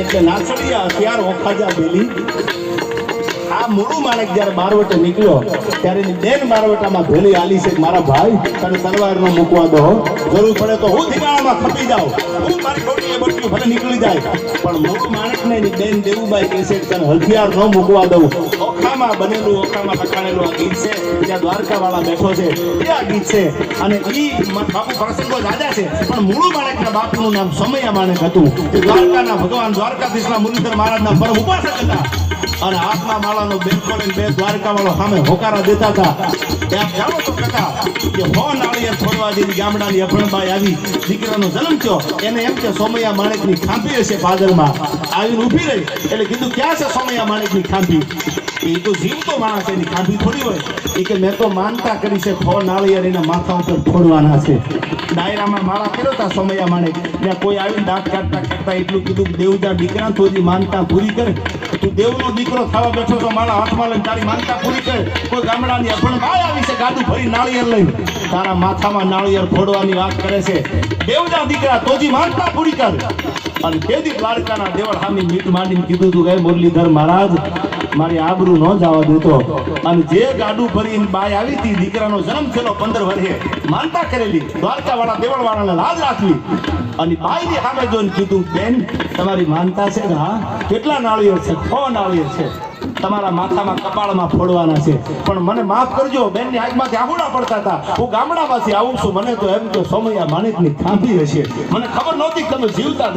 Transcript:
એટલે નાસડિયા હથિયાર ઓખાજા બેલી આ મૂળું માણેક જ્યારે બારવટે નીકળ્યો ત્યારે એની બેન બારવટામાં ભેલી આલી છે મારા ભાઈ તને તલવાર નો મૂકવા દો, જરૂર પડે તો હું ધીમાણામાં ખપી જાઉં, હું મારી ખોટીએ બટ્યું ભલે નીકળી જાય, પણ મૂળું માણેકને એની બેન દેવુબાઈ કહે છે તને હથિયાર ન મૂકવા દઉં. ઓખામાં બનેલું ઓખામાં ટકાણેલું આ ગીત છે, ત્યાં દ્વારકા વાળા બેઠો છે એ આ ગીત છે. અને ઈ બાપુ પ્રસંગો દાદા છે, પણ મૂળું માણેકના બાપુનું નામ સમૈયા માણેક હતું. દ્વારકાના ભગવાન દ્વારકાધીશના મુરલીધર મહારાજના પરમ ઉપાસક હતા અને હાથમાં માળાનો બેનકો લઈને બે દ્વારકા વાળો સામે હોકારા દેતા હતા. ત્યાં જાણો તો કથા કે હો નાળિયેર છોડવા જેવી ગામડાની અભણબાઈ આવી, દીકરાનો જન્મ થયો, એને એમ કે સોમૈયા માણેકની ખાંભી હશે પાદરમાં, આવીને ઊભી રહી એટલે કીધું ક્યાં છે સોમૈયા માણેકની ખાંભી? એ તો જીવતો માણસ, એની ખાંભી થોડી હોય. એ કે મેં તો માનતા કરી છે હો નાળિયેર એના માથા ઉપર છોડવાના છે. ડાયરામાં માળા ફેરવતા સોમૈયા માણેક, ત્યાં કોઈ આવીને દાંત કાઢતા કાઢતા એટલું કીધું દેવજા દીકરા થોડી માનતા પૂરી કરે, તું દેવનો દીકરો થવા બેઠો છો, મારા હાથમાં લઈને તારી માનતા પૂરી કરે. કોઈ ગામડાની અભણ બાઈ આવી છે ગાડું ભરી નાળિયેર લઈને, તારા માથામાં નાળિયેર ફોડવાની વાત કરે છે. દેવજા દીકરા તોજી માનતા પૂરી કર. અને તેદી દ્વારકાના દેવળ સામે મીટ માંડીને કીધું તું કે મુરલીધર મહારાજ મારી આબરૂ ન જવા દેતો. અને જે ગાડું ભરીને બાઈ આવી હતી, દીકરાનો જન્મ થયેલો 15 વર્ષે, માનતા કરેલી, દ્વારકા વાળા દેવળ વાળાને લાજ રાખવી. અને બાઈની સામે જોઈને કીધું બેન તમારી માનતા છે? હા. કેટલા નાળિયેર છે? 6 નાળિયેર છે, તમારા માથામાં કપાળમાં ફોડવાના છે. પણ મને માફ કરજો, બેનની આગમાંથી આહુડા પડતા હતા, હું ગામડામાંથી આવું છું, મને તો એમ કે સોમૈયા માણેકની ખાંભી હશે, મને ખબર નહોતી કે તમે જીવતા